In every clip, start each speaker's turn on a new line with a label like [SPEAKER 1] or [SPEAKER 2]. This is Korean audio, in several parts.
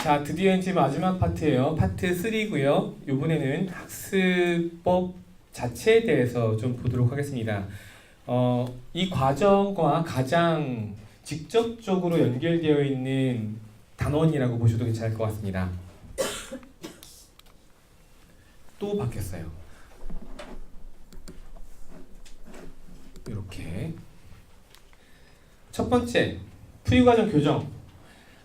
[SPEAKER 1] 자, 드디어 이제 마지막 파트예요. 파트 3고요. 이번에는 학습법 자체에 대해서 좀 보도록 하겠습니다. 이 과정과 가장 직접적으로 연결되어 있는 단원이라고 보셔도 괜찮을 것 같습니다. 또 바뀌었어요. 이렇게 첫 번째, 풀이과정 교정.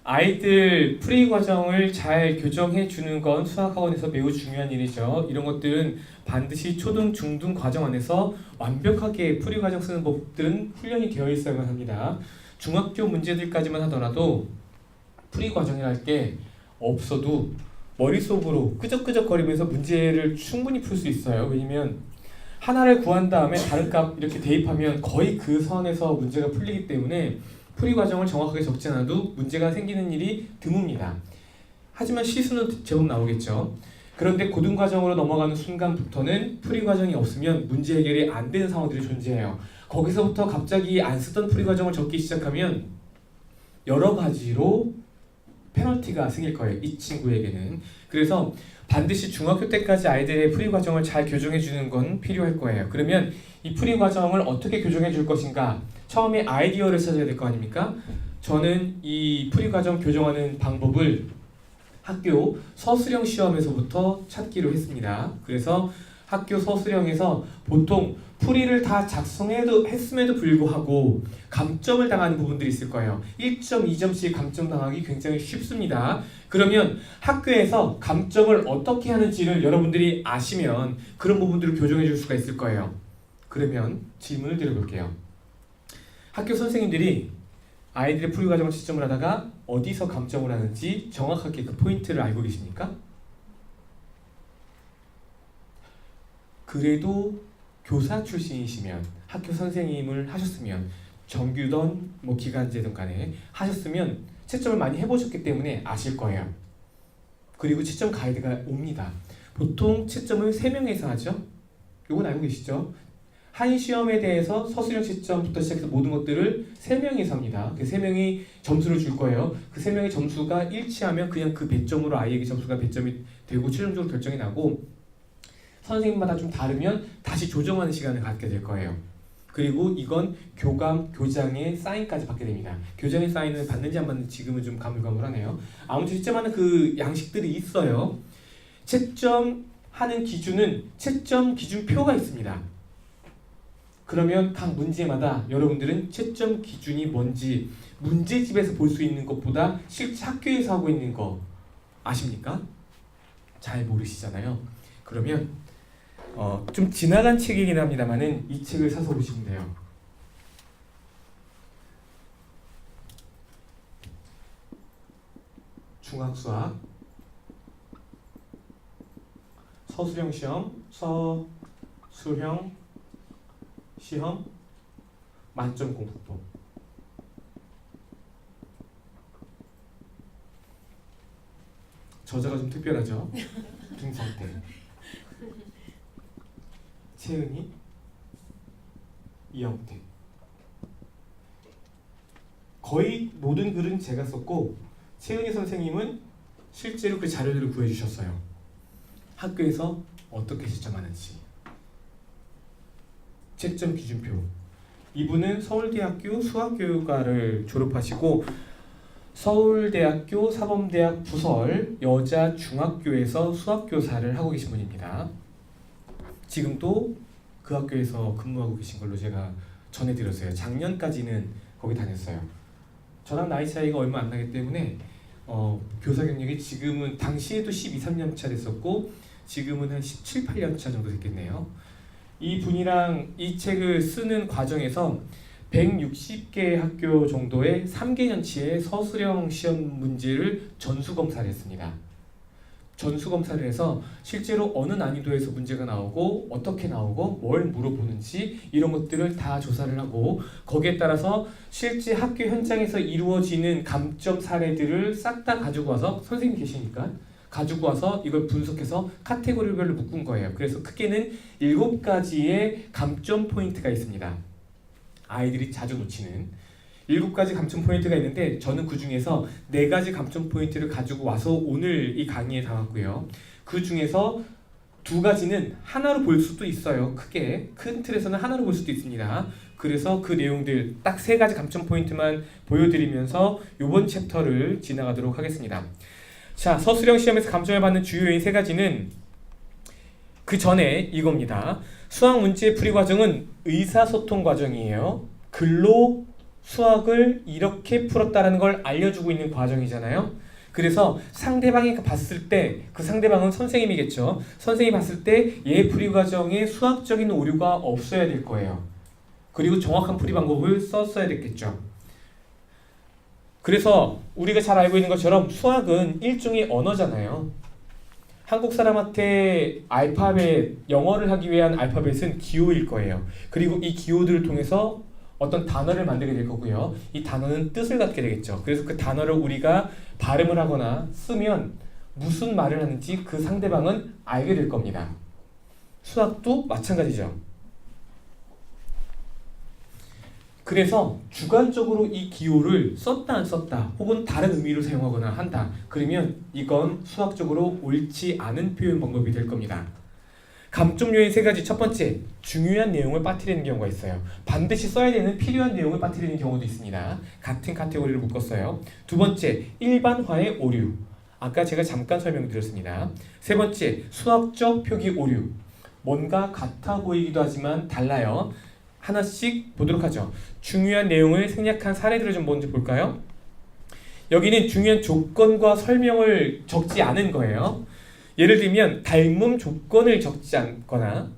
[SPEAKER 1] 아이들 풀이 과정을 잘 교정해 주는 건 수학학원에서 매우 중요한 일이죠. 이런 것들은 반드시 초등, 중등 과정 안에서 완벽하게 풀이 과정 쓰는 법들은 훈련이 되어 있어야만 합니다. 중학교 문제들까지만 하더라도 풀이 과정이랄 게 없어도 머릿속으로 끄적끄적거리면서 문제를 충분히 풀 수 있어요. 왜냐면 하나를 구한 다음에 다른 값 이렇게 대입하면 거의 그 선에서 문제가 풀리기 때문에 풀이 과정을 정확하게 적지 않아도 문제가 생기는 일이 드뭅니다. 하지만 실수는 제법 나오겠죠. 그런데 고등 과정으로 넘어가는 순간부터는 풀이 과정이 없으면 문제 해결이 안 되는 상황들이 존재해요. 거기서부터 갑자기 안 쓰던 풀이 과정을 적기 시작하면 여러 가지로 페널티가 생길 거예요. 이 친구에게는. 그래서 반드시 중학교 때까지 아이들의 풀이 과정을 잘 교정해 주는 건 필요할 거예요. 그러면 이 풀이 과정을 어떻게 교정해 줄 것인가? 처음에 아이디어를 찾아야 될 거 아닙니까? 저는 이 풀이 과정 교정하는 방법을 학교 서술형 시험에서부터 찾기로 했습니다. 그래서 학교 서술형에서 보통 풀이를 다 했음에도 불구하고 감점을 당하는 부분들이 있을 거예요. 1점, 2점씩 감점 당하기 굉장히 쉽습니다. 그러면 학교에서 감점을 어떻게 하는지를 여러분들이 아시면 그런 부분들을 교정해 줄 수가 있을 거예요. 그러면 질문을 드려볼게요. 학교 선생님들이 아이들의 풀이 과정을 채점을 하다가 어디서 감점을 하는지 정확하게 그 포인트를 알고 계십니까? 그래도 교사 출신이시면 학교 선생님을 하셨으면 정규든 기간제든 간에 하셨으면 채점을 많이 해보셨기 때문에 아실 거예요. 그리고 채점 가이드가 옵니다. 보통 채점을 3명에서 하죠. 이건 알고 계시죠? 한 시험에 대해서 서술형 채점부터 시작해서 모든 것들을 3명이서 합니다. 그 3명이 점수를 줄 거예요. 그 3명의 점수가 일치하면 그냥 그 배점으로 아이에게 점수가 배점이 되고 최종적으로 결정이 나고 선생님마다 좀 다르면 다시 조정하는 시간을 갖게 될 거예요. 그리고 이건 교감, 교장의 사인까지 받게 됩니다. 교장의 사인은 받는지 안 받는지 지금은 좀 가물가물하네요. 아무튼 채점하는 그 양식들이 있어요. 채점하는 기준은 채점 기준표가 있습니다. 그러면 각 문제마다 여러분들은 채점 기준이 뭔지 문제집에서 볼 수 있는 것보다 실제 학교에서 하고 있는 거 아십니까? 잘 모르시잖아요. 그러면 좀 지나간 책이긴 합니다만은 이 책을 사서 보시면 돼요. 중학수학 서술형 시험 서술형 시험 만점 공부법. 저자가 좀 특별하죠. 김성태, 채은이, 이영태. 거의 모든 글은 제가 썼고 채은이 선생님은 실제로 그 자료들을 구해주셨어요. 학교에서 어떻게 채점하는지 채점 기준표. 이분은 서울대학교 수학교육과를 졸업하시고 서울대학교 사범대학 부설 여자 중학교에서 수학교사를 하고 계신 분입니다. 지금도 그 학교에서 근무하고 계신 걸로 제가 전해드렸어요. 작년까지는 거기 다녔어요. 저랑 나이 차이가 얼마 안 나기 때문에 교사 경력이 지금은 당시에도 12, 13년 차 됐었고 지금은 한 17, 18년 차 정도 됐겠네요. 이 분이랑 이 책을 쓰는 과정에서 160개 학교 정도의 3개년치의 서술형 시험 문제를 전수검사를 했습니다. 전수검사를 해서 실제로 어느 난이도에서 문제가 나오고 어떻게 나오고 뭘 물어보는지 이런 것들을 다 조사를 하고 거기에 따라서 실제 학교 현장에서 이루어지는 감점 사례들을 싹 다 가지고 와서 선생님 계시니까 가지고 와서 이걸 분석해서 카테고리별로 묶은 거예요. 그래서 크게는 7가지의 감점 포인트가 있습니다. 아이들이 자주 놓치는 7가지 감점 포인트가 있는데 저는 그 중에서 4가지 감점 포인트를 가지고 와서 오늘 이 강의에 담았고요. 그 중에서 2가지는 하나로 볼 수도 있어요. 크게 큰 틀에서는 하나로 볼 수도 있습니다. 그래서 그 내용들 딱 3가지 감점 포인트만 보여드리면서 이번 챕터를 지나가도록 하겠습니다. 자, 서술형 시험에서 감점을 받는 주요 요인 3가지는 그 전에 이겁니다. 수학 문제 풀이 과정은 의사소통 과정이에요. 글로 수학을 이렇게 풀었다는 걸 알려주고 있는 과정이잖아요. 그래서 상대방이 봤을 때, 그 상대방은 선생님이겠죠. 선생님이 봤을 때 얘 풀이 과정에 수학적인 오류가 없어야 될 거예요. 그리고 정확한 풀이 방법을 썼어야 됐겠죠. 그래서 우리가 잘 알고 있는 것처럼 수학은 일종의 언어잖아요. 한국 사람한테 알파벳, 영어를 하기 위한 알파벳은 기호일 거예요. 그리고 이 기호들을 통해서 어떤 단어를 만들게 될 거고요. 이 단어는 뜻을 갖게 되겠죠. 그래서 그 단어를 우리가 발음을 하거나 쓰면 무슨 말을 하는지 그 상대방은 알게 될 겁니다. 수학도 마찬가지죠. 그래서 주관적으로 이 기호를 썼다 안 썼다 혹은 다른 의미로 사용하거나 한다. 그러면 이건 수학적으로 옳지 않은 표현 방법이 될 겁니다. 감점 요인 3가지. 첫 번째, 중요한 내용을 빠뜨리는 경우가 있어요. 반드시 써야 되는 필요한 내용을 빠뜨리는 경우도 있습니다. 같은 카테고리를 묶었어요. 2번째, 일반화의 오류. 아까 제가 잠깐 설명드렸습니다. 3번째, 수학적 표기 오류. 뭔가 같아 보이기도 하지만 달라요. 하나씩 보도록 하죠. 중요한 내용을 생략한 사례들을 좀 먼저 볼까요? 여기는 중요한 조건과 설명을 적지 않은 거예요. 예를 들면 닮음 조건을 적지 않거나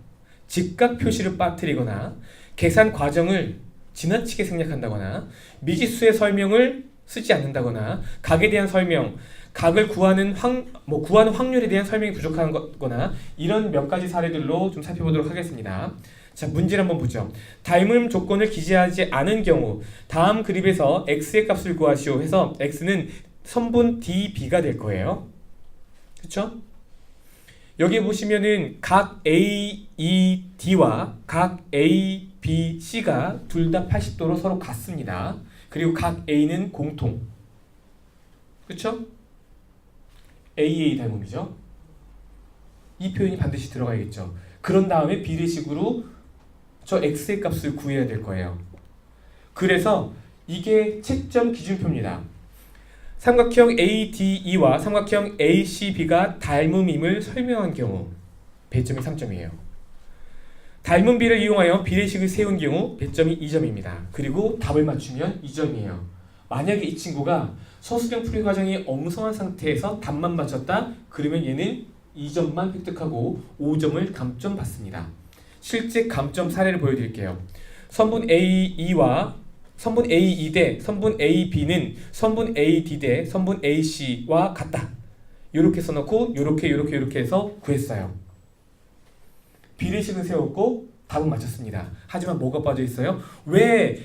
[SPEAKER 1] 직각 표시를 빠뜨리거나 계산 과정을 지나치게 생략한다거나 미지수의 설명을 쓰지 않는다거나 각에 대한 설명, 각을 구하는 확률에 대한 설명이 부족한 거나 이런 몇 가지 사례들로 좀 살펴보도록 하겠습니다. 자, 문제를 한번 보죠. 닮음 조건을 기재하지 않은 경우 다음 그립에서 x의 값을 구하시오 해서 x는 선분 db가 될 거예요. 그렇죠? 여기 보시면은 각 AED와 각 ABC가 둘 다 80도로 서로 같습니다. 그리고 각 A는 공통. 그렇죠? AA 닮음이죠. 이 표현이 반드시 들어가야겠죠. 그런 다음에 비례식으로 저 x의 값을 구해야 될 거예요. 그래서 이게 채점 기준표입니다. 삼각형 ADE와 삼각형 ACB가 닮음임을 설명한 경우 배점이 3점이에요. 닮음비를 이용하여 비례식을 세운 경우 배점이 2점입니다. 그리고 답을 맞추면 2점이에요. 만약에 이 친구가 서술형 풀이 과정이 엉성한 상태에서 답만 맞췄다? 그러면 얘는 2점만 획득하고 5점을 감점 받습니다. 실제 감점 사례를 보여드릴게요. 선분 AE와 선분 AE 대 선분 AB는 선분 AD 대 선분 AC와 같다. 이렇게 써놓고 이렇게 해서 구했어요. 비례식을 세웠고 답은 맞췄습니다. 하지만 뭐가 빠져 있어요? 왜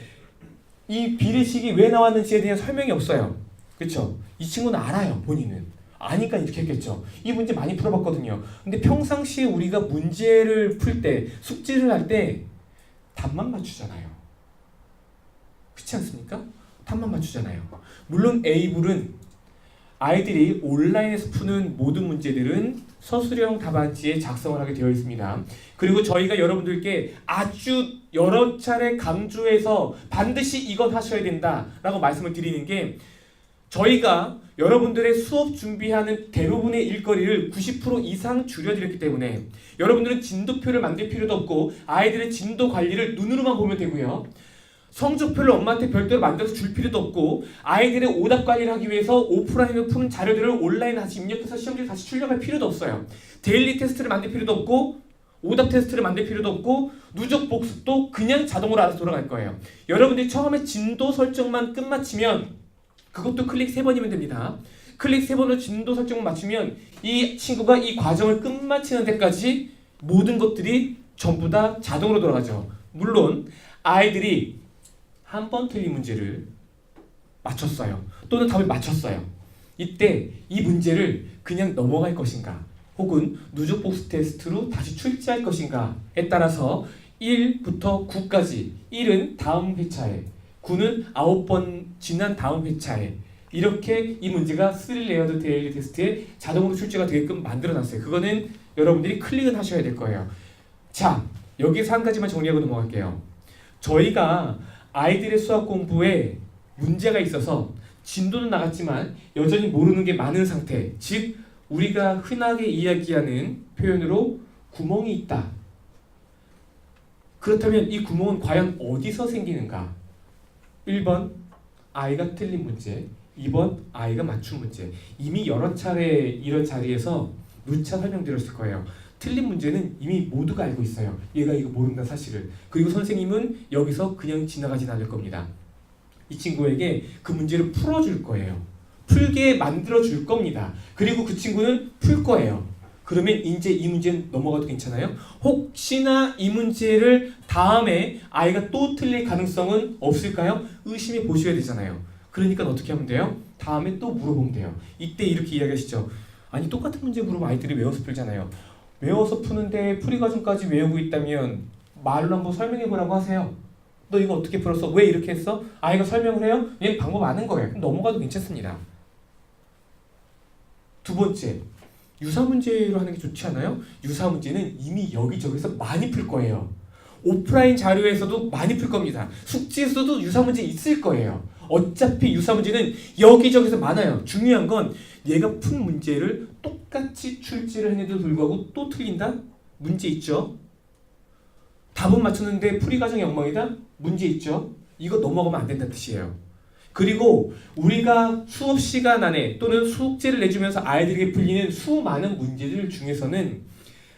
[SPEAKER 1] 이 비례식이 왜 나왔는지에 대한 설명이 없어요. 그렇죠? 이 친구는 알아요. 본인은. 아니까 이렇게 했겠죠. 이 문제 많이 풀어봤거든요. 근데 평상시에 우리가 문제를 풀 때, 숙제를 할 때 답만 맞추잖아요. 그렇지 않습니까? 답만 맞추잖아요. 물론 A불은 아이들이 온라인에서 푸는 모든 문제들은 서술형 답안지에 작성을 하게 되어 있습니다. 그리고 저희가 여러분들께 아주 여러 차례 강조해서 반드시 이건 하셔야 된다라고 말씀을 드리는 게 저희가 여러분들의 수업 준비하는 대부분의 일거리를 90% 이상 줄여드렸기 때문에 여러분들은 진도표를 만들 필요도 없고 아이들의 진도 관리를 눈으로만 보면 되고요. 성적표를 엄마한테 별도로 만들어서 줄 필요도 없고 아이들의 오답 관리를 하기 위해서 오프라인으로 푸는 자료들을 온라인에 다시 입력해서 시험지에 다시 출력할 필요도 없어요. 데일리 테스트를 만들 필요도 없고 오답 테스트를 만들 필요도 없고 누적 복습도 그냥 자동으로 알아서 돌아갈 거예요. 여러분들이 처음에 진도 설정만 끝마치면 그것도 클릭 3번이면 됩니다. 클릭 3번으로 진도 설정만 맞추면 이 친구가 이 과정을 끝마치는 데까지 모든 것들이 전부 다 자동으로 돌아가죠. 물론 아이들이 한 번 틀린 문제를 맞췄어요. 또는 답을 맞췄어요. 이때 이 문제를 그냥 넘어갈 것인가 혹은 누적 복습 테스트로 다시 출제할 것인가에 따라서 1부터 9까지 1은 다음 회차에 9는 9번 지난 다음 회차에 이렇게 이 문제가 3레이어드 데일리 테스트에 자동으로 출제가 되게끔 만들어놨어요. 그거는 여러분들이 클릭은 하셔야 될 거예요. 자, 여기서 한 가지만 정리하고 넘어갈게요. 저희가 아이들의 수학 공부에 문제가 있어서 진도는 나갔지만 여전히 모르는 게 많은 상태, 즉 우리가 흔하게 이야기하는 표현으로 구멍이 있다. 그렇다면 이 구멍은 과연 어디서 생기는가? 1번 아이가 틀린 문제, 2번 아이가 맞춘 문제. 이미 여러 차례 이런 자리에서 누차 설명드렸을 거예요. 틀린 문제는 이미 모두가 알고 있어요. 얘가 이거 모른다 사실을. 그리고 선생님은 여기서 그냥 지나가진 않을 겁니다. 이 친구에게 그 문제를 풀어줄 거예요. 풀게 만들어줄 겁니다. 그리고 그 친구는 풀 거예요. 그러면 이제 이 문제는 넘어가도 괜찮아요? 혹시나 이 문제를 다음에 아이가 또 틀릴 가능성은 없을까요? 의심해 보셔야 되잖아요. 그러니까 어떻게 하면 돼요? 다음에 또 물어보면 돼요. 이때 이렇게 이야기하시죠. 아니 똑같은 문제 물어보면 아이들이 외워서 풀잖아요. 외워서 푸는데 풀이 과정까지 외우고 있다면 말로 한번 설명해 보라고 하세요. 너 이거 어떻게 풀었어? 왜 이렇게 했어? 아이가 설명을 해요? 얘는 방법 아는 거예요. 그럼 넘어가도 괜찮습니다. 두 번째, 유사 문제로 하는 게 좋지 않아요? 유사 문제는 이미 여기저기서 많이 풀 거예요. 오프라인 자료에서도 많이 풀 겁니다. 숙제에서도 유사 문제 있을 거예요. 어차피 유사 문제는 여기저기서 많아요. 중요한 건 얘가 푼 문제를 똑같이 출제를 했는데도 불구하고 또 틀린다? 문제 있죠? 답은 맞췄는데 풀이 과정이 엉망이다? 문제 있죠? 이거 넘어가면 안 된다는 뜻이에요. 그리고 우리가 수업 시간 안에 또는 숙제를 내주면서 아이들에게 풀리는 수많은 문제들 중에서는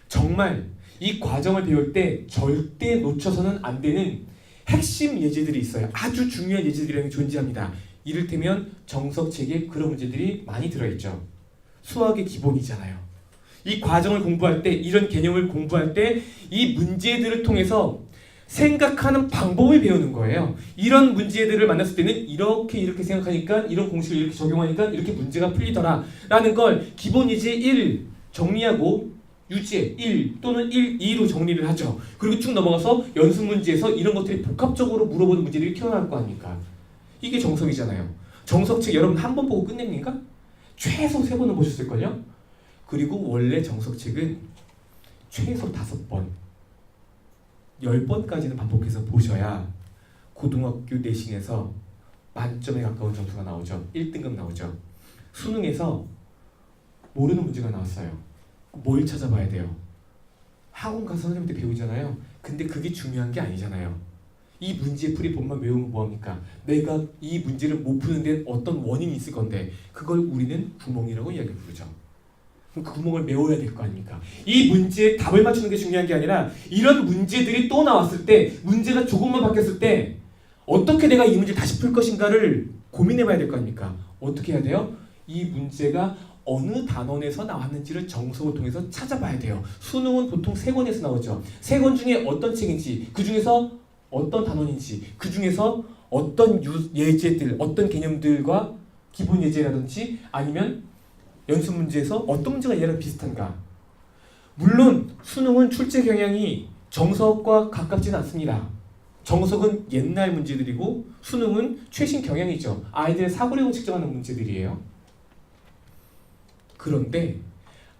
[SPEAKER 1] 정말 이 과정을 배울 때 절대 놓쳐서는 안 되는 핵심 예제들이 있어요. 아주 중요한 예제들이 존재합니다. 이를테면 정석책에 그런 문제들이 많이 들어있죠. 수학의 기본이잖아요. 이 과정을 공부할 때, 이런 개념을 공부할 때 이 문제들을 통해서 생각하는 방법을 배우는 거예요. 이런 문제들을 만났을 때는 이렇게 생각하니까 이런 공식을 이렇게 적용하니까 이렇게 문제가 풀리더라 라는 걸 기본 예제 1 정리하고 유제 1 또는 1, 2로 정리를 하죠. 그리고 쭉 넘어가서 연습 문제에서 이런 것들이 복합적으로 물어보는 문제들이 튀어나올 거 아닙니까? 이게 정석이잖아요. 정석책 여러분 한 번 보고 끝냅니까? 최소 3번은 보셨을걸요? 그리고 원래 정석책은 최소 5번 10번까지는 반복해서 보셔야 고등학교 내신에서 만점에 가까운 점수가 나오죠. 1등급 나오죠. 수능에서 모르는 문제가 나왔어요. 뭘 찾아봐야 돼요? 학원 가서 선생님한테 배우잖아요. 근데 그게 중요한 게 아니잖아요. 이 문제 풀이 본만 외우면 뭐합니까? 내가 이 문제를 못 푸는 데 어떤 원인이 있을 건데 그걸 우리는 구멍이라고 이야기 부르죠. 그 구멍을 메워야 될 거 아닙니까? 이 문제에 답을 맞추는 게 중요한 게 아니라 이런 문제들이 또 나왔을 때 문제가 조금만 바뀌었을 때 어떻게 내가 이 문제를 다시 풀 것인가를 고민해 봐야 될 거 아닙니까? 어떻게 해야 돼요? 이 문제가 어느 단원에서 나왔는지를 정석을 통해서 찾아봐야 돼요. 수능은 보통 3권에서 나오죠. 3권 중에 어떤 책인지, 그 중에서 어떤 단원인지, 그 중에서 어떤 예제들, 어떤 개념들과 기본 예제라든지 아니면 연습 문제에서 어떤 문제가 얘랑 비슷한가. 물론 수능은 출제 경향이 정석과 가깝지는 않습니다. 정석은 옛날 문제들이고 수능은 최신 경향이죠. 아이들의 사고력을 측정하는 문제들이에요. 그런데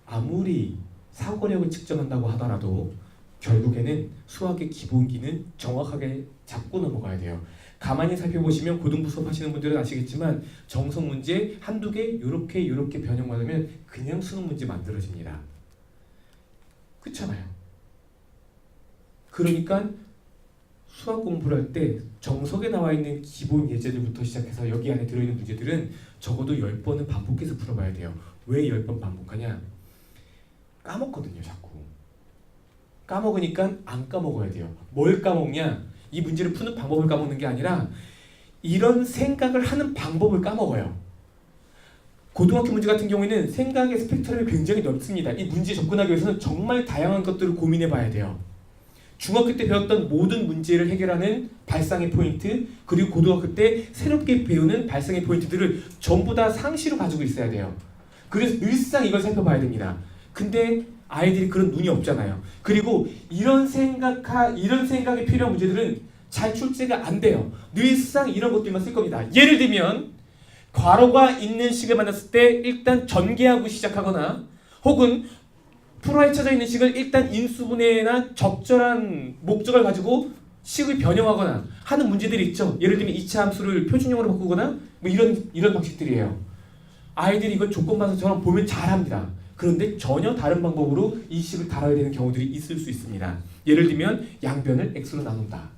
[SPEAKER 1] 아무리 사고력을 측정한다고 하더라도 결국에는 수학의 기본기는 정확하게 잡고 넘어가야 돼요. 가만히 살펴보시면 고등부 수업 하시는 분들은 아시겠지만 정석 문제 한두 개 이렇게 변형받으면 그냥 수능 문제 만들어집니다. 그렇잖아요. 그러니까 수학 공부를 할 때 정석에 나와 있는 기본 예제들부터 시작해서 여기 안에 들어있는 문제들은 적어도 10번은 반복해서 풀어봐야 돼요. 왜 10번 반복하냐? 까먹거든요, 자꾸. 까먹으니까 안 까먹어야 돼요. 뭘 까먹냐? 이 문제를 푸는 방법을 까먹는 게 아니라 이런 생각을 하는 방법을 까먹어요. 고등학교 문제 같은 경우에는 생각의 스펙트럼이 굉장히 넓습니다. 이 문제에 접근하기 위해서는 정말 다양한 것들을 고민해 봐야 돼요. 중학교 때 배웠던 모든 문제를 해결하는 발상의 포인트, 그리고 고등학교 때 새롭게 배우는 발상의 포인트들을 전부 다 상시로 가지고 있어야 돼요. 그래서 늘상 이걸 살펴봐야 됩니다. 근데 아이들이 그런 눈이 없잖아요. 그리고 이런 생각이 필요한 문제들은 잘 출제가 안 돼요. 늘상 이런 것들만 쓸 겁니다. 예를 들면 괄호가 있는 식을 만났을 때 일단 전개하고 시작하거나 혹은 풀어에 쳐져 있는 식을 일단 인수분해나 적절한 목적을 가지고 식을 변형하거나 하는 문제들이 있죠. 예를 들면 2차 함수를 표준형으로 바꾸거나 뭐 이런 방식들이에요. 아이들이 이걸 조건반사처럼 보면 잘합니다. 그런데 전혀 다른 방법으로 이 식을 다뤄야 되는 경우들이 있을 수 있습니다. 예를 들면 양변을 x로 나눈다.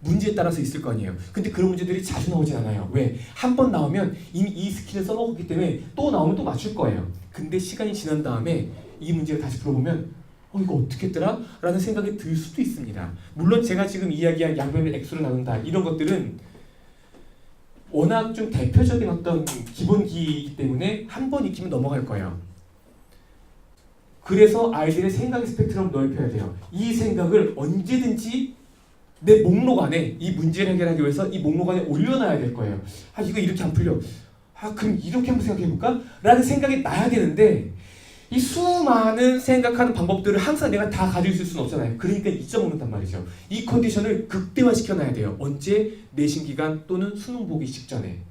[SPEAKER 1] 문제에 따라서 있을 거 아니에요. 근데 그런 문제들이 자주 나오진 않아요. 왜? 한 번 나오면 이미 이 스킬을 써먹었기 때문에 또 나오면 또 맞출 거예요. 근데 시간이 지난 다음에 이 문제를 다시 풀어보면 이거 어떻게 했더라? 라는 생각이 들 수도 있습니다. 물론 제가 지금 이야기한 양변을 x로 나눈다 이런 것들은 워낙 좀 대표적인 어떤 기본기이기 때문에 한 번 익히면 넘어갈 거예요. 그래서 아이들의 생각의 스펙트럼을 넓혀야 돼요. 이 생각을 언제든지 내 목록 안에 이 문제를 해결하기 위해서 이 목록 안에 올려놔야 될 거예요. 이거 이렇게 안 풀려. 그럼 이렇게 한번 생각해볼까? 라는 생각이 나야 되는데 이 수많은 생각하는 방법들을 항상 내가 다 가지고 있을 수는 없잖아요. 그러니까 잊어먹는단 말이죠. 이 컨디션을 극대화시켜놔야 돼요. 언제? 내신기간 또는 수능 보기 직전에.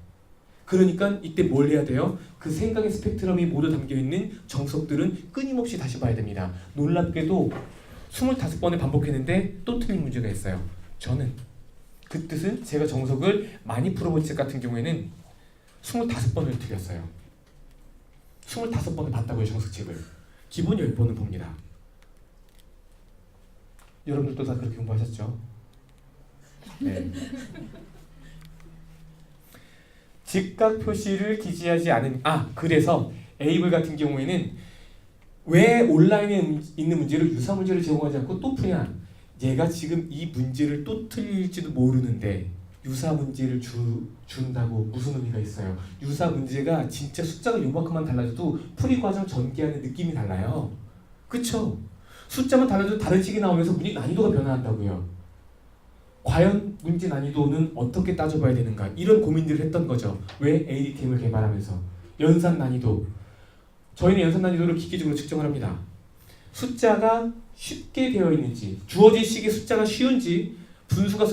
[SPEAKER 1] 그러니까 이때 뭘 해야 돼요? 그 생각의 스펙트럼이 모두 담겨있는 정석들은 끊임없이 다시 봐야 됩니다. 놀랍게도 25번을 반복했는데 또 틀린 문제가 있어요. 저는 그 뜻은 제가 정석을 많이 풀어본 책 같은 경우에는 25번을 틀렸어요. 25번을 봤다고요, 정석책을. 기본 10번은 봅니다. 여러분들도 다 그렇게 공부하셨죠? 네. 직각 표시를 기재하지 않은 그래서 에이블 같은 경우에는 왜 온라인에 있는 문제를 유사 문제를 제공하지 않고 또 푸냐? 얘가 지금 이 문제를 또 틀릴지도 모르는데 유사 문제를 준다고 무슨 의미가 있어요? 유사 문제가 진짜 숫자가 요만큼만 달라져도 풀이 과정 전개하는 느낌이 달라요. 그쵸? 숫자만 달라져도 다른 식이 나오면서 문제 난이도가 변화한다고요. 과연 문제 난이도는 어떻게 따져봐야 되는가? 이런 고민들을 했던 거죠. 왜 ADTM을 개발하면서 연산 난이도. 저희는 연산 난이도를 기계적으로 측정을 합니다. 숫자가 쉽게 되어 있는지, 주어진 식의 숫자가 쉬운지, 분수나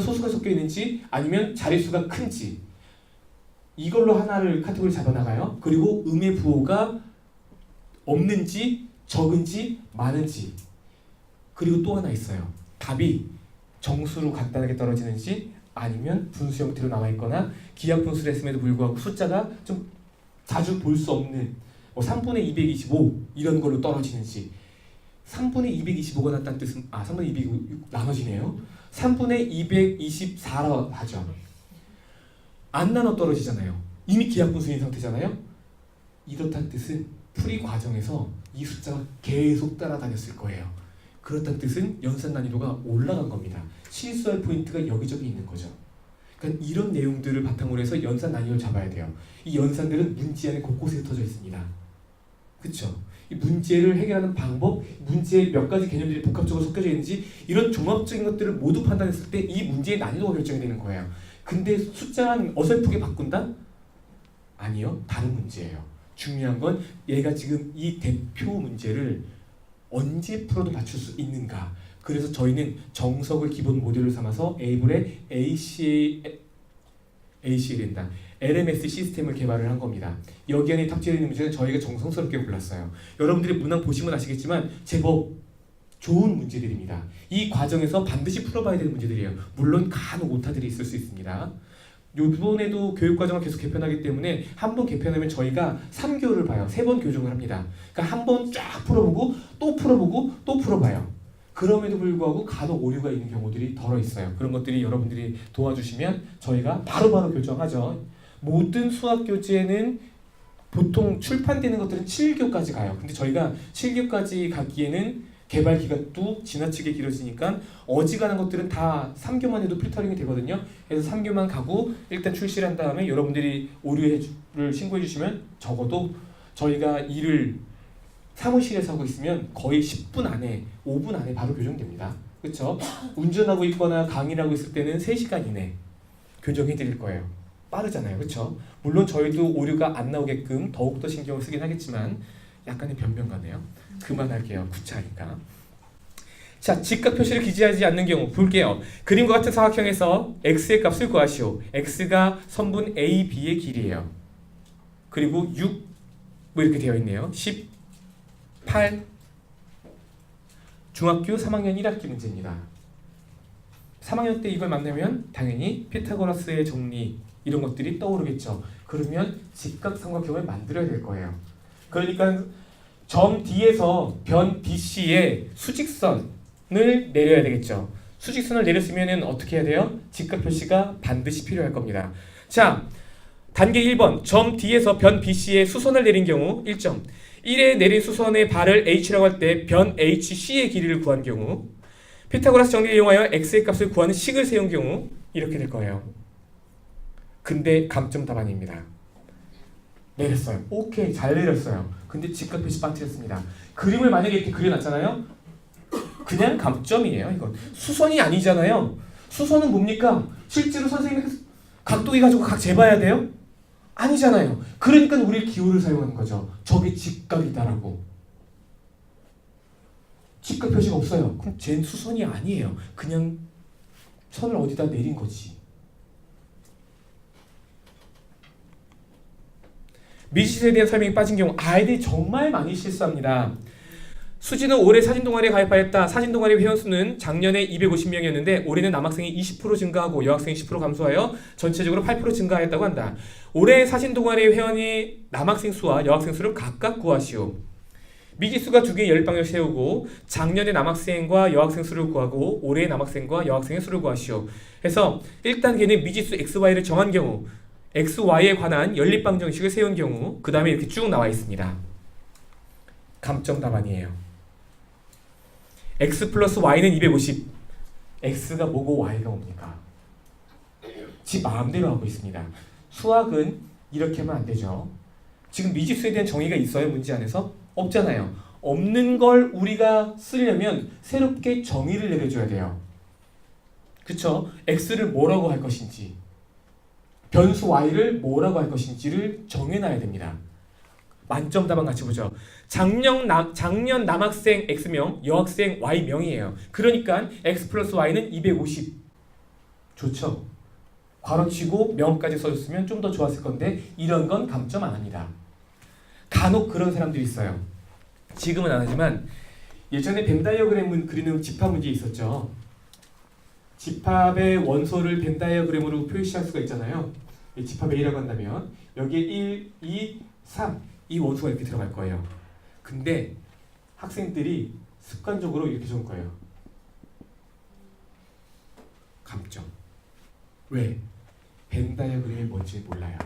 [SPEAKER 1] 소수가 섞여 있는지, 아니면 자릿수가 큰지, 이걸로 하나를 카테고리 잡아나가요. 그리고 음의 부호가 없는지, 적은지, 많은지. 그리고 또 하나 있어요. 답이 정수로 간단하게 떨어지는지, 아니면 분수 형태로 남아있거나 기하 분수를 했음에도 불구하고 숫자가 좀 자주 볼 수 없는 3분의 225 이런 걸로 떨어지는지. 3분의 225가 났다는 뜻은 3분의 226 나눠지네요. 3분의 224라 하죠. 안 나눠 떨어지잖아요. 이미 기하분수인 상태잖아요. 이렇다는 뜻은 풀이 과정에서 이 숫자가 계속 따라다녔을 거예요. 그렇다는 뜻은 연산 난이도가 올라간 겁니다. 실수할 포인트가 여기저기 있는 거죠. 그러니까 이런 내용들을 바탕으로 해서 연산 난이도를 잡아야 돼요. 이 연산들은 문제 안에 곳곳에 흩어져 있습니다. 그렇죠? 이 문제를 해결하는 방법, 문제에 몇 가지 개념들이 복합적으로 섞여져 있는지 이런 종합적인 것들을 모두 판단했을 때 이 문제의 난이도가 결정이 되는 거예요. 근데 숫자만 어설프게 바꾼다? 아니요. 다른 문제예요. 중요한 건 얘가 지금 이 대표 문제를 언제 풀어도 맞출 수 있는가. 그래서 저희는 정석을 기본 모델로 삼아서 에이블의 ACL이란다. LMS 시스템을 개발을 한 겁니다. 여기 안에 탑재되어 있는 문제는 저희가 정성스럽게 골랐어요. 여러분들이 문항 보시면 아시겠지만 제법 좋은 문제들입니다. 이 과정에서 반드시 풀어봐야 되는 문제들이에요. 물론 간혹 오타들이 있을 수 있습니다. 이번에도 교육과정을 계속 개편하기 때문에 한 번 개편하면 저희가 3개월을 봐요. 3번 교정을 합니다. 그러니까 한 번 쫙 풀어보고 또 풀어보고 또 풀어봐요. 그럼에도 불구하고 간혹 오류가 있는 경우들이 덜어 있어요. 그런 것들이 여러분들이 도와주시면 저희가 바로바로 교정하죠. 모든 수학 교재는 보통 출판되는 것들은 7교까지 가요. 근데 저희가 7교까지 가기에는 개발 기간도 지나치게 길어지니까 어지간한 것들은 다 3교만 해도 필터링이 되거든요. 그래서 3교만 가고 일단 출시를 한 다음에 여러분들이 오류를 신고해 주시면 적어도 저희가 일을 사무실에서 하고 있으면 거의 10분 안에 5분 안에 바로 교정됩니다. 그렇죠? 운전하고 있거나 강의를 하고 있을 때는 3시간 이내 교정해 드릴 거예요. 빠르잖아요. 그렇죠? 물론 저희도 오류가 안 나오게끔 더욱더 신경을 쓰긴 하겠지만 약간의 변명가네요. 그만할게요. 구차하니까. 자, 직각 표시를 기재하지 않는 경우 볼게요. 그림과 같은 사각형에서 x의 값을 구하시오. x가 선분 a, b의 길이에요. 그리고 6 뭐 이렇게 되어 있네요. 18 중학교 3학년 1학기 문제입니다. 3학년 때 이걸 만나면 당연히 피타고라스의 정리 이런 것들이 떠오르겠죠. 그러면 직각삼각형을 만들어야 될 거예요. 그러니까 점 D에서 변 BC의 수직선을 내려야 되겠죠. 수직선을 내렸으면 어떻게 해야 돼요? 직각 표시가 반드시 필요할 겁니다. 자, 단계 1번 점 D에서 변 BC의 수선을 내린 경우 1점 1에 내린 수선의 발을 H라고 할 때 변 HC의 길이를 구한 경우 피타고라스 정리를 이용하여 x의 값을 구하는 식을 세운 경우 이렇게 될 거예요. 근데 감점 답안입니다. 내렸어요. 오케이, 잘 내렸어요. 근데 직각 표시 빠뜨렸습니다. 그림을 만약에 이렇게 그려놨잖아요. 그냥 감점이에요. 이건 수선이 아니잖아요. 수선은 뭡니까? 실제로 선생님이 각도기 가지고 각 재봐야 돼요? 아니잖아요. 그러니까 우리 기호를 사용하는 거죠. 저게 직각이다라고. 직각 표시가 없어요. 그럼 쟤는 수선이 아니에요. 그냥 선을 어디다 내린 거지. 미지수에 대한 설명이 빠진 경우 아이들이 정말 많이 실수합니다. 수지는 올해 사진동아리에 가입하였다. 사진동아리 회원수는 작년에 250명이었는데 올해는 남학생이 20% 증가하고 여학생이 10% 감소하여 전체적으로 8% 증가하였다고 한다. 올해 사진동아리 회원이 남학생 수와 여학생 수를 각각 구하시오. 미지수가 두 개의 열방을 세우고 작년의 남학생과 여학생 수를 구하고 올해의 남학생과 여학생의 수를 구하시오. 해서 1단계는 미지수 xy를 정한 경우 xy에 관한 연립방 정식을 세운 경우 그 다음에 이렇게 쭉 나와 있습니다. 감점 답안이에요. x 플러스 y는 250. x가 뭐고 y가 뭡니까? 지 마음대로 하고 있습니다. 수학은 이렇게 하면 안 되죠. 지금 미지수에 대한 정의가 있어요? 문제 안에서? 없잖아요. 없는 걸 우리가 쓰려면 새롭게 정의를 내려줘야 돼요. 그쵸? x를 뭐라고 할 것인지 변수 y를 뭐라고 할 것인지를 정해놔야 됩니다. 만점 답안 같이 보죠. 작년 남학생 x명, 여학생 y명이에요. 그러니까 x 플러스 y는 250. 좋죠? 괄호치고 명까지 써줬으면 좀 더 좋았을 건데 이런 건 감점 안 합니다. 간혹 그런 사람들이 있어요. 지금은 안 하지만 예전에 벤 다이어그램 그리는 집합 문제 있었죠. 집합의 원소를 벤 다이어그램으로 표시할 수가 있잖아요. 집합 A라고 한다면 여기에 1, 2, 3 이 원소가 이렇게 들어갈 거예요. 근데 학생들이 습관적으로 이렇게 적을 거예요. 감점. 왜? 벤 다이어그램이 뭔지 몰라요.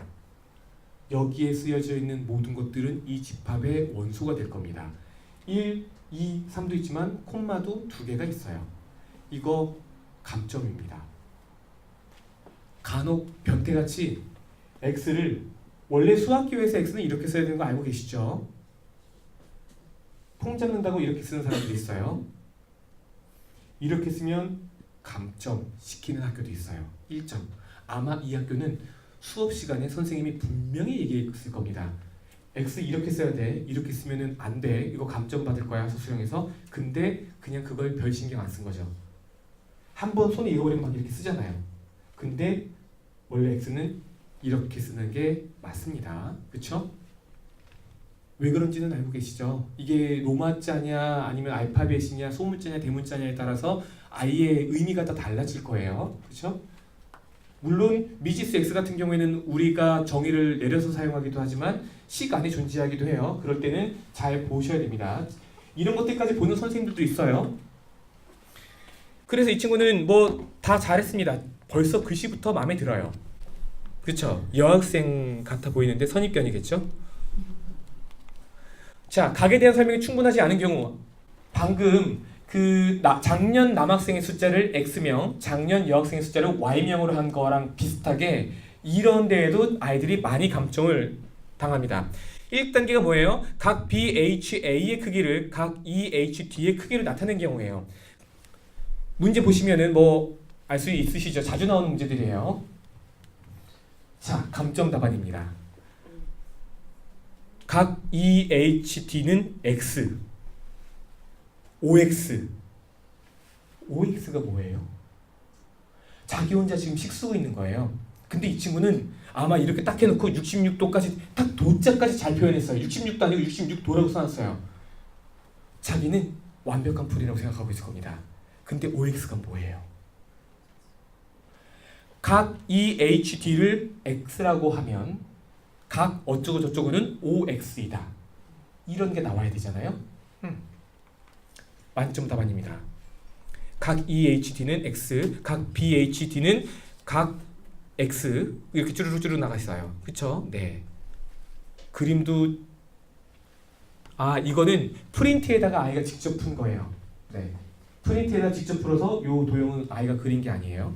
[SPEAKER 1] 여기에 쓰여져 있는 모든 것들은 이 집합의 원소가 될 겁니다. 1, 2, 3도 있지만 콤마도 2개가 있어요. 이거 감점입니다. 간혹 변태같이 x를 원래 수학교에서 x는 이렇게 써야 되는 거 알고 계시죠? 통 잡는다고 이렇게 쓰는 사람들이 있어요. 이렇게 쓰면 감점 시키는 학교도 있어요. 1점. 아마 이 학교는 수업 시간에 선생님이 분명히 얘기했을 겁니다. x 이렇게 써야 돼. 이렇게 쓰면은 안 돼. 이거 감점 받을 거야. 수수령에서. 근데 그냥 그걸 별 신경 안 쓴 거죠. 한번 손에 잃어버리면 막 이렇게 쓰잖아요. 근데 원래 x는 이렇게 쓰는 게 맞습니다. 그쵸? 왜 그런지는 알고 계시죠? 이게 로마자냐 아니면 알파벳이냐 소문자냐 대문자냐에 따라서 아이의 의미가 다 달라질 거예요. 그쵸? 물론 미지수 x 같은 경우에는 우리가 정의를 내려서 사용하기도 하지만 식 안에 존재하기도 해요. 그럴 때는 잘 보셔야 됩니다. 이런 것들까지 보는 선생님들도 있어요. 그래서 이 친구는 뭐 다 잘했습니다. 벌써 글씨부터 마음에 들어요. 그렇죠? 여학생 같아 보이는데 선입견이겠죠? 자, 각에 대한 설명이 충분하지 않은 경우 방금 작년 남학생의 숫자를 x명, 작년 여학생의 숫자를 y명으로 한 거랑 비슷하게 이런 데에도 아이들이 많이 감점을 당합니다. 1단계가 뭐예요? 각 BHA의 크기를 각 EHD의 크기로 나타낸 경우예요. 문제 보시면은 뭐 알 수 있으시죠? 자주 나오는 문제들이에요. 자, 감점 답안입니다. 각 EHD는 X, OX, OX가 뭐예요? 자기 혼자 지금 식 쓰고 있는 거예요. 근데 이 친구는 아마 이렇게 딱 해놓고 66도까지 딱 도자까지 잘 표현했어요. 66도 아니고 66도라고 써놨어요. 자기는 완벽한 풀이라고 생각하고 있을 겁니다. 근데 OX가 뭐예요? 각 EHD를 X라고 하면 각 어쩌고 저쩌고는 OX이다. 이런 게 나와야 되잖아요. 만점 답안입니다. 각 EHD는 X, 각 BHD는 각 X 이렇게 쭈루루쭈루 나가 있어요. 그쵸? 네. 그림도 이거는 프린트에다가 아이가 직접 푼 거예요. 네. 프린트에다 직접 풀어서 요 도형은 아이가 그린 게 아니에요.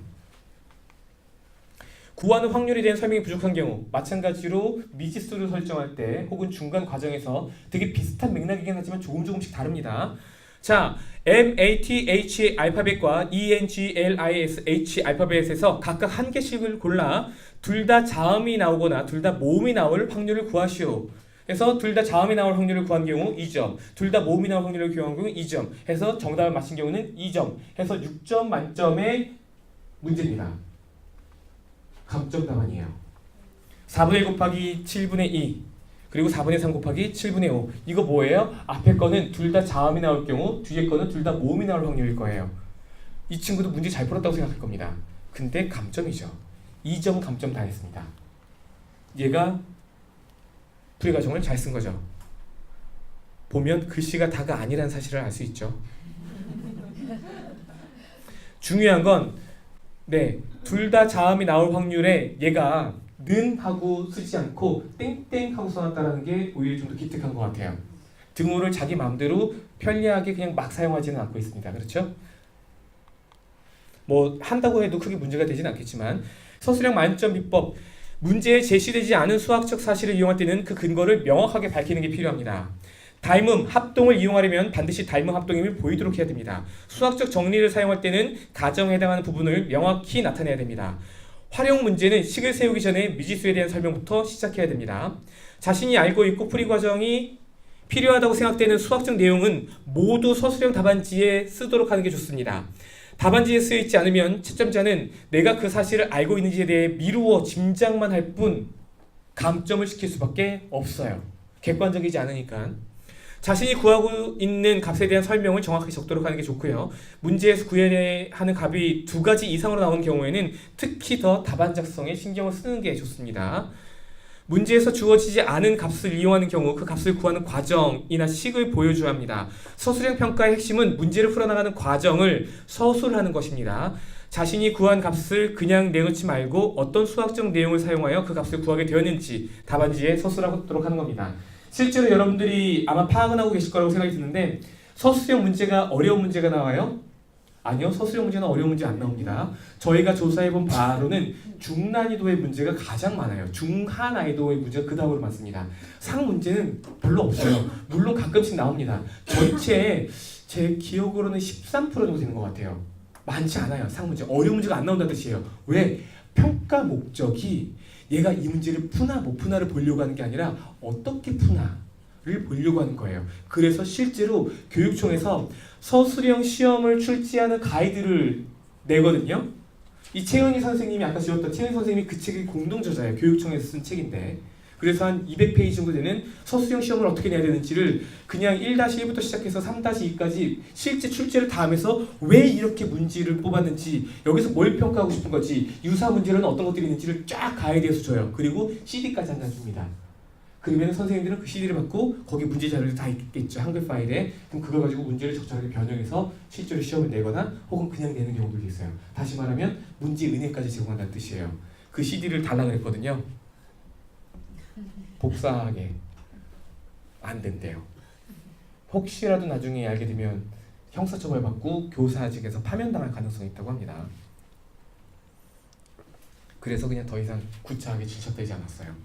[SPEAKER 1] 구하는 확률에 대한 설명이 부족한 경우 마찬가지로 미지수를 설정할 때 혹은 중간 과정에서 되게 비슷한 맥락이긴 하지만 조금씩 다릅니다. 자, MATH 알파벳과 ENGLISH 알파벳에서 각각 한 개씩을 골라 둘 다 자음이 나오거나 둘 다 모음이 나올 확률을 구하시오. 해서 둘 다 자음이 나올 확률을 구한 경우 2점, 둘 다 모음이 나올 확률을 구한 경우 2점, 해서 정답을 맞힌 경우는 2점, 해서 6점 만점의 문제입니다. 감점 답안이에요. 4분의 1 곱하기 7분의 2 그리고 4분의 3 곱하기 7분의 5 이거 뭐예요? 앞에 거는 둘 다 자음이 나올 경우 뒤에 거는 둘 다 모음이 나올 확률일 거예요. 이 친구도 문제 잘 풀었다고 생각할 겁니다. 근데 감점이죠. 2점 감점 당했습니다. 얘가 풀이 과정을 잘 쓴 거죠. 보면 글씨가 다가 아니라는 사실을 알 수 있죠. 중요한 건 둘 다 자음이 나올 확률에 얘가 는 하고 쓰지 않고 땡땡 하고 써놨다는 게 오히려 좀 더 기특한 것 같아요. 등호를 자기 마음대로 편리하게 그냥 막 사용하지는 않고 있습니다. 그렇죠? 뭐 한다고 해도 크게 문제가 되진 않겠지만 서술형 만점 비법 문제에 제시되지 않은 수학적 사실을 이용할 때는 그 근거를 명확하게 밝히는 게 필요합니다. 닮음, 합동을 이용하려면 반드시 닮음 합동임을 보이도록 해야 됩니다. 수학적 정리를 사용할 때는 가정에 해당하는 부분을 명확히 나타내야 됩니다. 활용 문제는 식을 세우기 전에 미지수에 대한 설명부터 시작해야 됩니다. 자신이 알고 있고 풀이 과정이 필요하다고 생각되는 수학적 내용은 모두 서술형 답안지에 쓰도록 하는 게 좋습니다. 답안지에 쓰여있지 않으면 채점자는 내가 그 사실을 알고 있는지에 대해 미루어 짐작만 할 뿐 감점을 시킬 수밖에 없어요. 객관적이지 않으니까. 자신이 구하고 있는 값에 대한 설명을 정확히 적도록 하는 게 좋고요. 문제에서 구해야 하는 값이 2가지 이상으로 나오는 경우에는 특히 더 답안 작성에 신경을 쓰는 게 좋습니다. 문제에서 주어지지 않은 값을 이용하는 경우 그 값을 구하는 과정이나 식을 보여줘야 합니다. 서술형 평가의 핵심은 문제를 풀어나가는 과정을 서술하는 것입니다. 자신이 구한 값을 그냥 내놓지 말고 어떤 수학적 내용을 사용하여 그 값을 구하게 되었는지 답안지에 서술하도록 하는 겁니다. 실제로 여러분들이 아마 파악은 하고 계실 거라고 생각이 드는데 서술형 문제가 어려운 문제가 나와요? 아니요. 서술형 문제는 어려운 문제 안 나옵니다. 저희가 조사해본 바로는 중난이도의 문제가 가장 많아요. 중하난이도의 문제가 그 다음으로 많습니다. 상 문제는 별로 없어요. 물론 가끔씩 나옵니다. 전체 제 기억으로는 13% 정도 되는 것 같아요. 많지 않아요. 상 문제. 어려운 문제가 안 나온다는 뜻이에요. 왜? 평가 목적이 얘가 이 문제를 푸나 못 푸나를 보려고 하는 게 아니라 어떻게 푸나를 보려고 하는 거예요. 그래서 실제로 교육청에서 서술형 시험을 출제하는 가이드를 내거든요. 이 최은희 선생님이 아까 지웠던 최은희 선생님이 그 책이 공동 저자예요. 교육청에서 쓴 책인데 그래서 한 200페이지 정도 되는 서술형 시험을 어떻게 내야 되는지를 그냥 1-1부터 시작해서 3-2까지 실제 출제를 다 하면서 왜 이렇게 문제를 뽑았는지 여기서 뭘 평가하고 싶은 거지 유사 문제는 어떤 것들이 있는지를 쫙 가이드해서 줘요. 그리고 CD까지 한 장 줍니다. 그러면 선생님들은 그 CD를 받고 거기 문제 자료를 다 있겠죠. 한글 파일에. 그럼 그걸 가지고 문제를 적절하게 변형해서 실제로 시험을 내거나 혹은 그냥 내는 경우도 있어요. 다시 말하면 문제 은혜까지 제공한다는 뜻이에요. 그 CD를 달라고 그랬거든요. 복사하게 안 된대요. 혹시라도 나중에 알게 되면 형사처벌 받고 교사직에서 파면당할 가능성이 있다고 합니다. 그래서 그냥 더 이상 구차하게 질척대지 않았어요.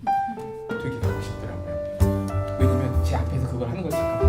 [SPEAKER 1] 되게 하고 싶더라고요. 왜냐면 제 앞에서 그걸 하는 걸 잠깐